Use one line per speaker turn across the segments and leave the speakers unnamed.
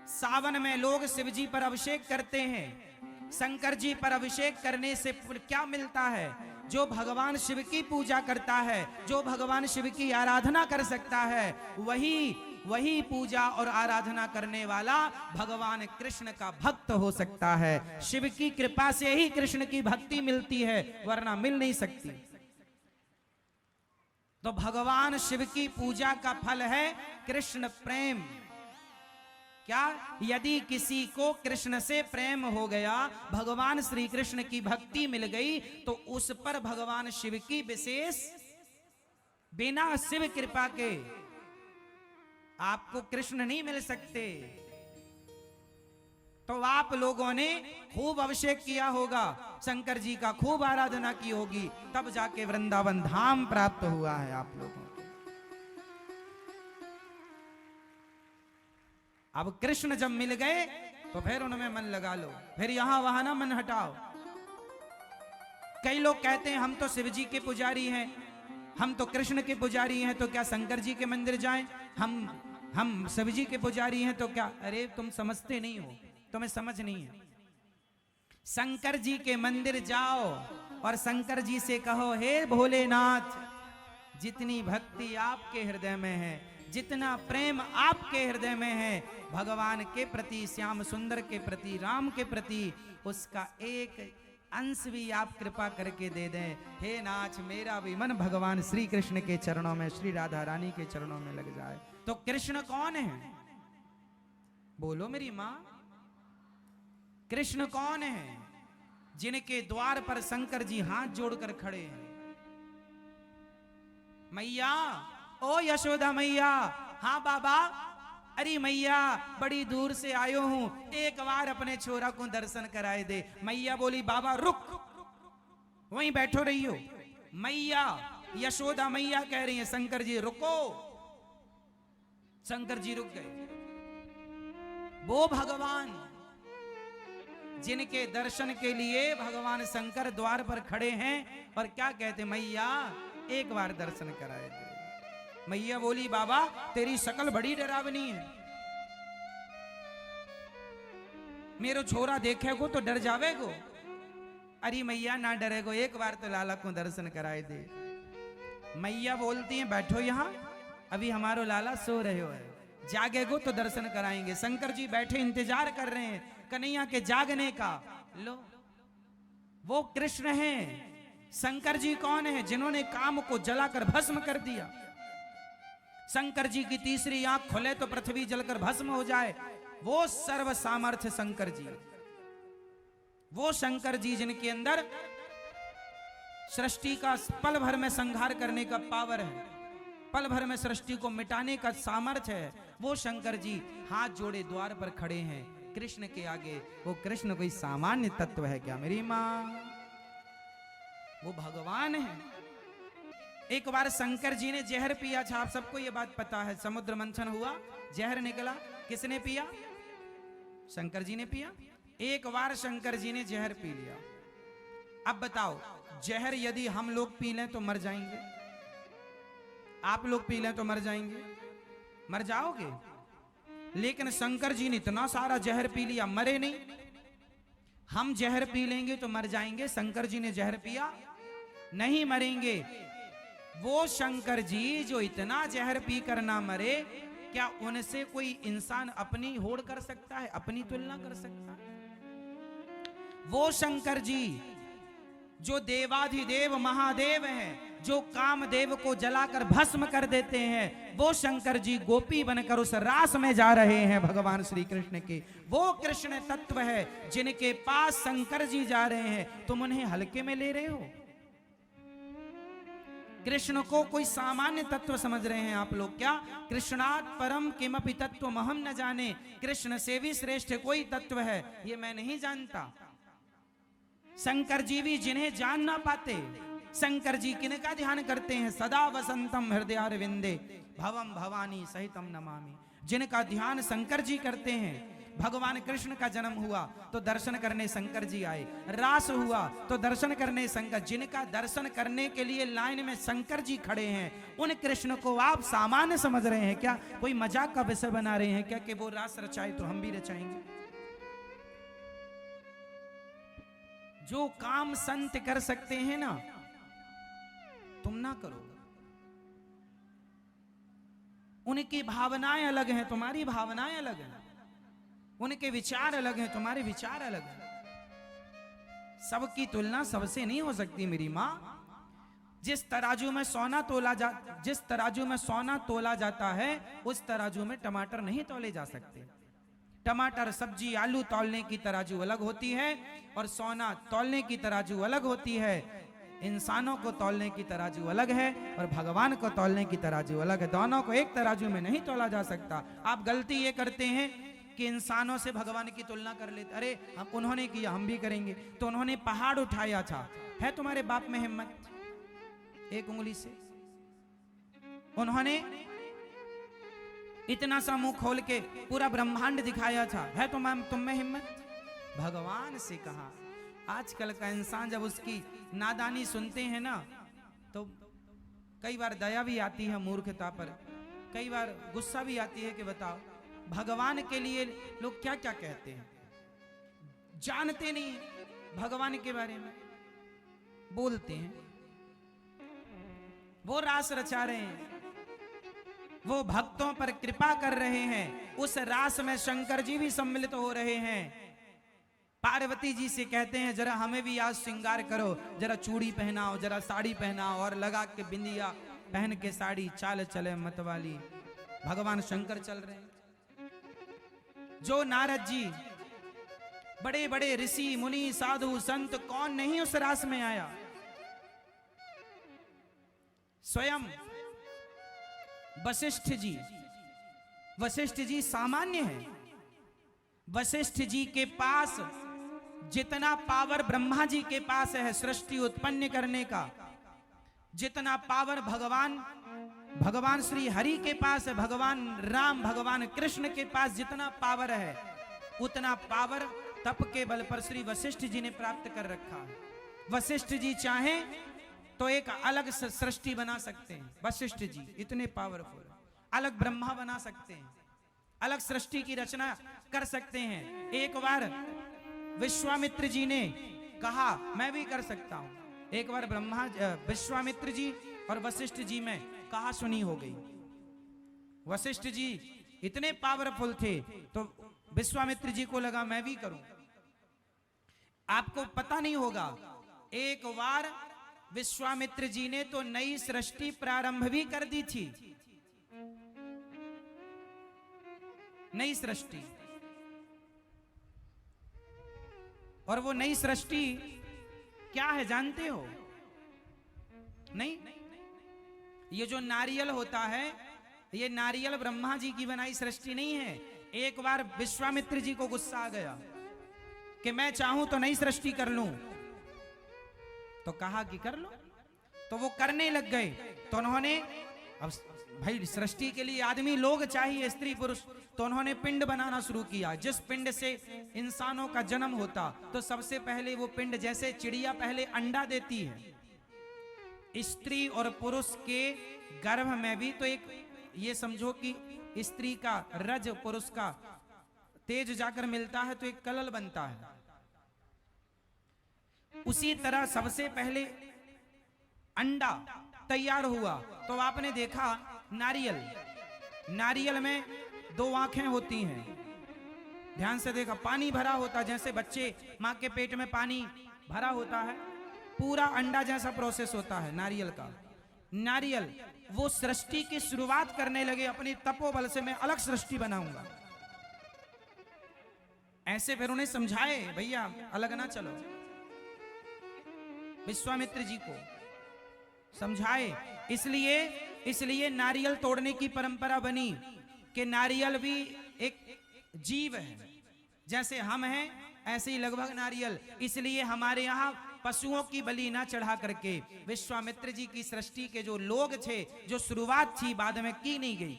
सावन में लोग शिव जी पर अभिषेक करते हैं। शंकर जी पर अभिषेक करने से क्या मिलता है? जो भगवान शिव की पूजा करता है, जो भगवान शिव की आराधना कर सकता है, वही पूजा और आराधना करने वाला भगवान कृष्ण का भक्त हो सकता है। शिव की कृपा से ही कृष्ण की भक्ति मिलती है, वरना मिल नहीं सकती। तो भगवान शिव की पूजा का फल है कृष्ण प्रेम। क्या? यदि किसी को कृष्ण से प्रेम हो गया, भगवान श्री कृष्ण की भक्ति मिल गई, तो उस पर भगवान शिव की विशेष, बिना शिव कृपा के आपको कृष्ण नहीं मिल सकते। तो आप लोगों ने खूब अभिषेक किया होगा, शंकर जी का खूब आराधना की होगी, तब जाके वृंदावन धाम प्राप्त हुआ है आप लोगों को। अब कृष्ण जब मिल गए तो फिर उनमें मन लगा लो, फिर यहां वहां ना मन हटाओ। कई लोग कहते हैं हम तो शिव जी के पुजारी हैं, हम तो कृष्ण के पुजारी हैं, तो क्या शंकर जी के मंदिर जाएं? हम शिव जी के पुजारी हैं तो क्या? अरे तुम समझते नहीं हो, तुम्हें समझ नहीं है। शंकर जी के मंदिर जाओ और शंकर जी से कहो, हे भोलेनाथ, जितनी भक्ति आपके हृदय में है, जितना प्रेम आपके हृदय में है भगवान के प्रति, श्याम सुंदर के प्रति, राम के प्रति, उसका एक अंश भी आप कृपा करके दे दें। हे नाथ, मेरा भी मन भगवान श्री कृष्ण के चरणों में, श्री राधा रानी के चरणों में लग जाए। तो कृष्ण कौन है? बोलो मेरी मां, कृष्ण कौन है? जिनके द्वार पर शंकर जी हाथ जोड़कर खड़े हैं। मैया, ओ यशोदा मैया। हाँ बाबा, अरे मैया बड़ी दूर से आयो हूं, एक बार अपने छोरा को दर्शन कराए दे। मैया बोली, बाबा रुक, वहीं बैठो रही हो। मैया, यशोदा मैया कह रही है, शंकर जी रुको। शंकर जी रुक गए। वो भगवान जिनके दर्शन के लिए भगवान शंकर द्वार पर खड़े हैं और क्या कहते, मैया एक बार दर्शन कराए दे। मैया बोली, बाबा तेरी शकल बड़ी डरावनी है, मेरो छोरा देखेगो तो डर जावेगो। अरे मैया ना डरेगो, एक बार तो लाला को दर्शन कराए दे। मैया बोलती हैं, बैठो यहां, अभी हमारो लाला सो रहे हो है, जागेगो तो दर्शन कराएंगे। शंकर जी बैठे इंतजार कर रहे हैं कन्हैया के जागने का। लो, वो कृष्ण हैं। शंकर जी कौन है? जिन्होंने काम को जलाकर भस्म कर दिया। शंकर जी की तीसरी आंख खुले तो पृथ्वी जलकर भस्म हो जाए, वो सर्व सामर्थ्य शंकर जी। वो शंकर जी जिनके अंदर सृष्टि का पल भर में संहार करने का पावर है, पल भर में सृष्टि को मिटाने का सामर्थ्य है, वो शंकर जी हाथ जोड़े द्वार पर खड़े हैं कृष्ण के आगे। वो कृष्ण कोई सामान्य तत्व है क्या मेरी मां? वो भगवान है। एक बार शंकर जी ने जहर पिया था, आप सबको ये बात पता है। समुद्र मंथन हुआ, जहर निकला, किसने पिया? शंकर जी ने पिया। एक बार शंकर जी ने जहर पी लिया। अब बताओ, जहर यदि हम लोग पी लें तो मर जाएंगे? आप लोग पी लें तो मर जाएंगे? मर जाओगे। लेकिन शंकर जी ने इतना सारा जहर पी लिया, मरे नहीं। हम जहर पी लेंगे तो मर जाएंगे, शंकर जी ने जहर पिया, नहीं मरेंगे। वो शंकर जी जो इतना जहर पी कर ना मरे, क्या उनसे कोई इंसान अपनी होड़ कर सकता है, अपनी तुलना कर सकता है? वो शंकर जी जो देवाधिदेव महादेव हैं, जो कामदेव को जलाकर भस्म कर देते हैं, वो शंकर जी गोपी बनकर उस रास में जा रहे हैं भगवान श्री कृष्ण के। वो कृष्ण तत्व है जिनके पास शंकर जी जा रहे हैं, तुम उन्हें हल्के में ले रहे हो। कृष्ण को कोई सामान्य तत्व समझ रहे हैं आप लोग क्या? कृष्णात् परम किमपि तत्व महम न जाने, कृष्ण से भी श्रेष्ठ कोई तत्व है ये मैं नहीं जानता। शंकर जी भी जिन्हें जान ना पाते, शंकर जी किनका ध्यान करते हैं? सदा वसंतम हृदयारविंदे भवम भवानी सहितम नमामि। जिनका ध्यान शंकर जी करते हैं भगवान कृष्ण का जन्म हुआ तो दर्शन करने शंकर जी आए, रास हुआ तो दर्शन करने शंकर, जिनका दर्शन करने के लिए लाइन में शंकर जी खड़े हैं, उन कृष्ण को आप सामान्य समझ रहे हैं क्या? कोई मजाक का विषय बना रहे हैं क्या कि वो रास रचाए तो हम भी रचाएंगे? जो काम संत कर सकते हैं ना, तुम ना करो। उनकी भावनाएं अलग हैं, तुम्हारी भावनाएं अलग हैं। उनके विचार अलग हैं, तुम्हारे विचार अलग हैं। सबकी तुलना सबसे नहीं हो सकती मेरी मां। जिस तराजू में सोना तोला जाता है, उस तराजू में टमाटर नहीं तोले जा सकते। टमाटर, सब्जी, आलू तौलने की तराजू अलग होती है और सोना तौलने की तराजू अलग होती है। इंसानों को तौलने की तराजू अलग है और भगवान को तौलने की तराजू अलग है। दोनों को एक तराजू में नहीं तोला जा सकता। आप गलती ये करते हैं कि इंसानों से भगवान की तुलना कर लेते। अरे हम उन्होंने किया हम भी करेंगे, तो उन्होंने पहाड़ उठाया था, है तुम्हारे बाप में हिम्मत एक उंगली से? उन्होंने इतना सा मुंह खोल के पूरा ब्रह्मांड दिखाया था, है तुम में हिम्मत? भगवान से कहा। आजकल का इंसान जब उसकी नादानी सुनते हैं ना, तो कई बार दया भी आती है मूर्खता पर, कई बार गुस्सा भी आती है कि बताओ भगवान के लिए लोग क्या क्या कहते हैं, जानते नहीं भगवान के बारे में, बोलते हैं। वो रास रचा रहे हैं, वो भक्तों पर कृपा कर रहे हैं, उस रास में शंकर जी भी सम्मिलित हो रहे हैं। पार्वती जी से कहते हैं जरा हमें भी आज श्रृंगार करो, जरा चूड़ी पहनाओ, जरा साड़ी पहनाओ, और लगा के बिंदिया पहन के साड़ी, चाल चले मतवाली। भगवान शंकर चल रहे हैं। जो नारद जी, बड़े बड़े ऋषि मुनि साधु संत, कौन नहीं उस रास में आया? स्वयं वशिष्ठ जी सामान्य है। वशिष्ठ जी के पास जितना पावर ब्रह्मा जी के पास है सृष्टि उत्पन्न करने का, जितना पावर भगवान श्री हरि के पास है, भगवान राम, भगवान कृष्ण के पास जितना पावर है, उतना पावर तप के बल पर श्री वशिष्ठ जी ने प्राप्त कर रखा है। वशिष्ठ जी चाहें तो एक अलग सृष्टि बना सकते हैं। वशिष्ठ जी इतने पावरफुल, अलग ब्रह्मा बना सकते हैं, अलग सृष्टि की रचना कर सकते हैं। एक बार विश्वामित्र जी ने कहा मैं भी कर सकता हूं। एक बार विश्वामित्र जी और वशिष्ठ जी में कहा सुनी हो गई। वशिष्ठ जी इतने पावरफुल थे तो विश्वामित्र जी को लगा मैं भी करूं। आपको पता नहीं होगा, एक बार विश्वामित्र जी ने तो नई सृष्टि प्रारंभ भी कर दी थी। नई सृष्टि, और वो नई सृष्टि क्या है जानते हो? नहीं, ये जो नारियल होता है, ये नारियल ब्रह्मा जी की बनाई सृष्टि नहीं है। एक बार विश्वामित्र जी को गुस्सा आ गया कि मैं चाहूं तो नई सृष्टि कर लूं, तो कहा कि कर लो, तो वो करने लग गए। तो उन्होंने, अब भाई सृष्टि के लिए आदमी लोग चाहिए, स्त्री पुरुष, तो उन्होंने पिंड बनाना शुरू किया। जिस पिंड से इंसानों का जन्म होता, तो सबसे पहले वो पिंड, जैसे चिड़िया पहले अंडा देती है, स्त्री और पुरुष के गर्भ में भी तो एक, ये समझो कि स्त्री का रज, पुरुष का तेज जाकर मिलता है तो एक कलल बनता है। उसी तरह सबसे पहले अंडा तैयार हुआ तो आपने देखा नारियल में दो आंखें होती हैं। ध्यान से देखा, पानी भरा होता, जैसे बच्चे मां के पेट में पानी भरा होता है, पूरा अंडा जैसा प्रोसेस होता है नारियल का। नारियल वो सृष्टि की शुरुआत करने लगे अपनी तपोबल से, मैं अलग सृष्टि बनाऊंगा। ऐसे फिर उन्हें समझाए भैया अलग ना चलो, विश्वामित्र जी को समझाए। इसलिए नारियल तोड़ने की परंपरा बनी कि नारियल भी एक जीव है, जैसे हम हैं ऐसे ही लगभग नारियल। इसलिए हमारे यहाँ पशुओं की बलि ना चढ़ा करके विश्वामित्र जी की सृष्टि के जो लोग थे, जो शुरुआत थी बाद में की नहीं गई,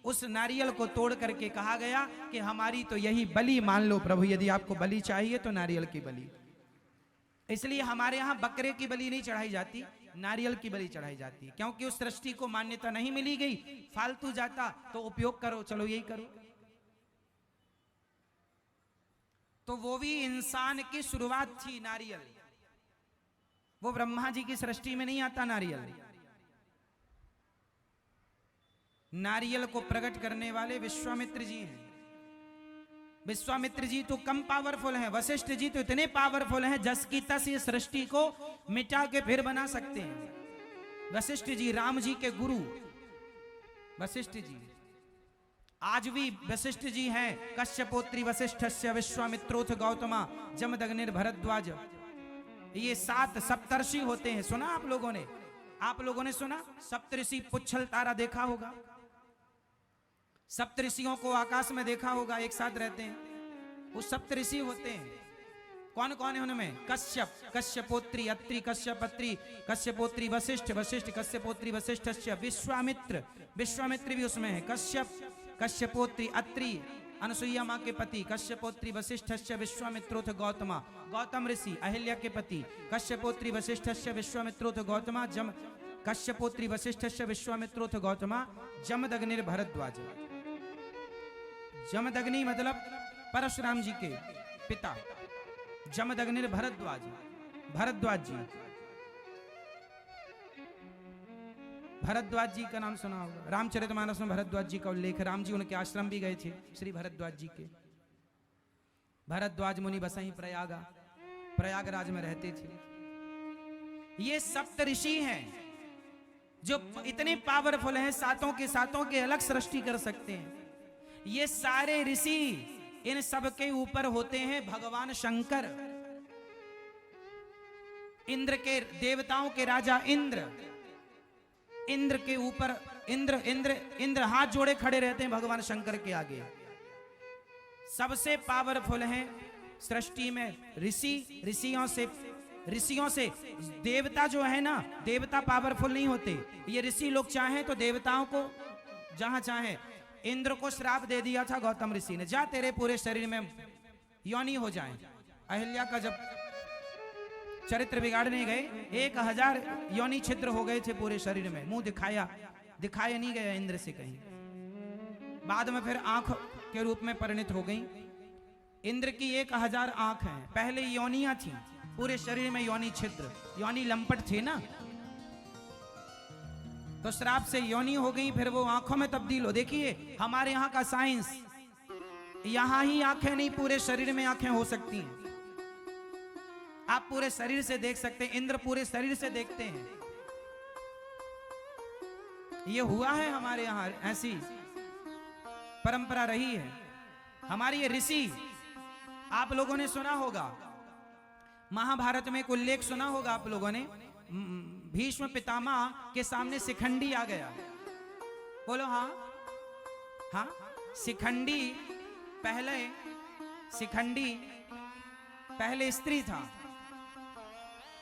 उस नारियल को तोड़ करके कहा गया कि हमारी तो यही बलि मान लो प्रभु, यदि आपको बलि चाहिए तो नारियल की बलि। इसलिए हमारे यहाँ बकरे की बलि नहीं चढ़ाई जाती, नारियल की बलि चढ़ाई जाती, क्योंकि उस सृष्टि को मान्यता नहीं मिली गई। फालतू जाता तो उपयोग करो, चलो यही करो। तो वो भी इंसान की शुरुआत थी नारियल, वो ब्रह्मा जी की सृष्टि में नहीं आता नारियल। नारियल को प्रकट करने वाले विश्वामित्र जी हैं। विश्वामित्र जी तो कम पावरफुल हैं, वशिष्ठ जी तो इतने पावरफुल हैं जस की तस ये सृष्टि को मिटा के फिर बना सकते हैं। वशिष्ठ जी राम जी के गुरु वशिष्ठ जी, आज भी वशिष्ठ जी हैं। कश्यपोत्री वशिष्ठस्य विश्वामित्रोथ गौतमा जमदग्निर भरद्वाज, ये 7 सप्तर्षि होते हैं। सुना आप लोगों ने सुना? सप्तऋषि पुच्छल तारा देखा होगा, सप्तऋषियों को आकाश में देखा होगा, एक साथ रहते हैं, वो सप्तऋषि होते हैं। कौन कौन है उनमें? कश्यप, कश्यपोत्री अत्रि, कश्यपत्री, कश्यपोत्री वशिष्ठ, वशिष्ठ कश्यपोत्री वशिष्ठस्य, विश्वामित्र, विश्वामित्र भी उसमें है। कश्यप, कश्यपोत्री अत्रि अनुसुईया माँ के पति, कश्यपोत्री वशिष्ठस्य विश्वामित्रोथ गौतमा, गौतम ऋषि अहिल्या के पति, कश्यपोत्री वशिष्ठस्य विश्वामित्रोथ गौतमा जम, कश्यपोत्री वशिष्ठस्य विश्वामित्रोथ गौतमा जमदग्निर भरद्वाज। जमदग्नि मतलब परशुराम जी के पिता, जमदग्निर भरद्वाज, भरद्वाज जी। भरद्वाज जी का नाम सुना होगा, रामचरितमानस में भरद्वाज जी का उल्लेख। राम जी उनके आश्रम भी गए थे, श्री भरद्वाज जी के। भरद्वाज मुनि बसई प्रयागराज में रहते थे। ये सप्त ऋषि हैं जो इतने पावरफुल हैं, सातों के अलग सृष्टि कर सकते हैं। ये सारे ऋषि, इन सब के ऊपर होते हैं भगवान शंकर, इंद्र के, देवताओं के राजा इंद्र। इंद्र के ऊपर इंद्र हाथ जोड़े खड़े रहते हैं भगवान शंकर के आगे। सबसे पावरफुल हैं सृष्टि में ऋषि। ऋषियों से देवता जो है ना, देवता पावरफुल नहीं होते। ये ऋषि लोग चाहें तो देवताओं को जहां चाहे, इंद्र को श्राप दे दिया था गौतम ऋषि ने, जा तेरे पूरे शरीर में योनि हो जाए। अहिल्या का जब चरित्र बिगाड़ने गए, 1000 योनि छिद्र हो गए थे पूरे शरीर में, मुंह दिखाया नहीं गया इंद्र से कहीं। बाद में फिर आंख के रूप में परिणित हो गई। इंद्र की 1000 आंख हैं। पहले योनियां थी, पूरे शरीर में योनि छिद्र, योनि लंपट थे ना, तो श्राप से योनि हो गई, फिर वो आंखों में तब्दील हो। देखिए हमारे यहाँ का साइंस, यहां ही आंखें नहीं, पूरे शरीर में आंखें हो सकती हैं। आप पूरे शरीर से देख सकते हैं, इंद्र पूरे शरीर से देखते हैं। ये हुआ है हमारे यहाँ, ऐसी परंपरा रही है हमारी। ये ऋषि, आप लोगों ने सुना होगा, महाभारत में एक उल्लेख सुना होगा आप लोगों ने, भीष्म पितामह के सामने शिखंडी आ गया। बोलो हाँ हाँ। शिखंडी पहले स्त्री था।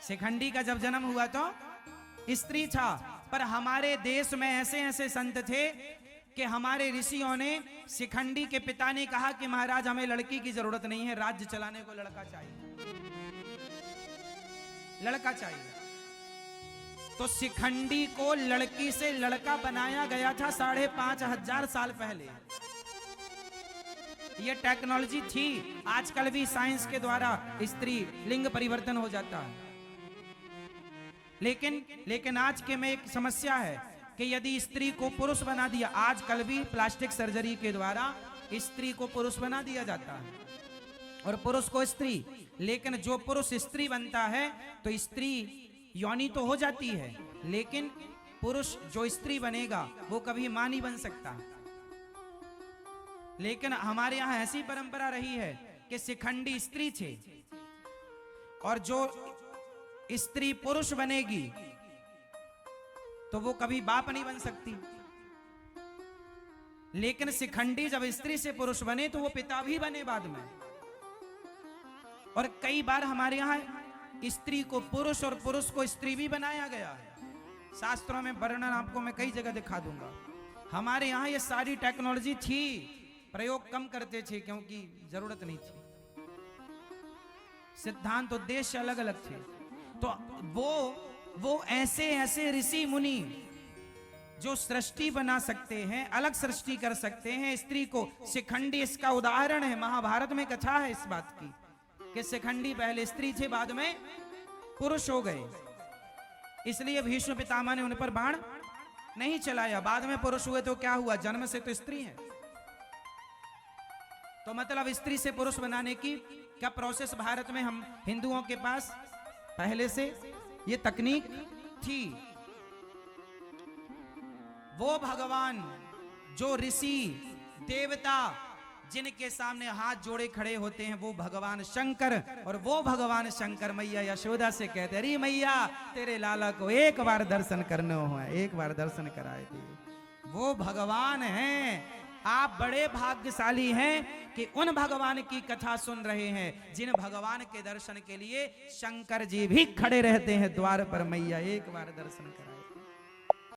शिखंडी का जब जन्म हुआ तो स्त्री था, पर हमारे देश में ऐसे संत थे कि हमारे ऋषियों ने, शिखंडी के पिता ने कहा कि महाराज हमें लड़की की जरूरत नहीं है, राज्य चलाने को लड़का चाहिए। तो शिखंडी को लड़की से लड़का बनाया गया था 5500 साल पहले। यह टेक्नोलॉजी थी। आजकल भी साइंस के द्वारा स्त्री लिंग परिवर्तन हो जाता है, लेकिन आज के में एक समस्या है कि यदि स्त्री को पुरुष बना दिया, आजकल भी प्लास्टिक सर्जरी के द्वारा स्त्री को पुरुष बना दिया जाता है और पुरुष को स्त्री। लेकिन जो पुरुष स्त्री बनता है तो स्त्री योनि तो हो जाती है, लेकिन पुरुष जो स्त्री बनेगा वो कभी मां नहीं बन सकता। लेकिन हमारे यहां ऐसी परंपरा रही है कि शिखंडी स्त्री थे, और जो स्त्री पुरुष बनेगी तो वो कभी बाप नहीं बन सकती। लेकिन शिखंडी जब स्त्री से पुरुष बने तो वो पिता भी बने बाद में। और कई बार हमारे यहां स्त्री को पुरुष और पुरुष को स्त्री भी बनाया गया है। शास्त्रों में वर्णन आपको मैं कई जगह दिखा दूंगा। हमारे यहाँ ये सारी टेक्नोलॉजी थी, प्रयोग कम करते थे क्योंकि जरूरत नहीं थी, सिद्धांत उद्देश्य अलग अलग थे। तो वो ऐसे ऐसे ऋषि मुनि जो सृष्टि बना सकते हैं, अलग सृष्टि कर सकते हैं। स्त्री को शिखंडी इसका उदाहरण है, महाभारत में कथा है इस बात की कि शिखंडी पहले स्त्री थे, बाद में पुरुष हो गए। इसलिए भीष्म पितामह ने उन पर बाण नहीं चलाया, बाद में पुरुष हुए तो क्या हुआ, जन्म से तो स्त्री है। तो मतलब स्त्री से पुरुष बनाने की क्या प्रोसेस भारत में हम हिंदुओं के पास पहले से ये तकनीक थी। वो भगवान जो ऋषि देवता जिनके सामने हाथ जोड़े खड़े होते हैं, वो भगवान शंकर। और वो भगवान शंकर मैया यशोदा से कहते, अरे मैया तेरे लाला को एक बार दर्शन करना हो, एक बार दर्शन कराए थे। वो भगवान हैं। आप बड़े भाग्यशाली हैं कि उन भगवान की कथा सुन रहे हैं जिन भगवान के दर्शन के लिए शंकर जी भी खड़े रहते हैं द्वार पर। मैया एक बार दर्शन कराए।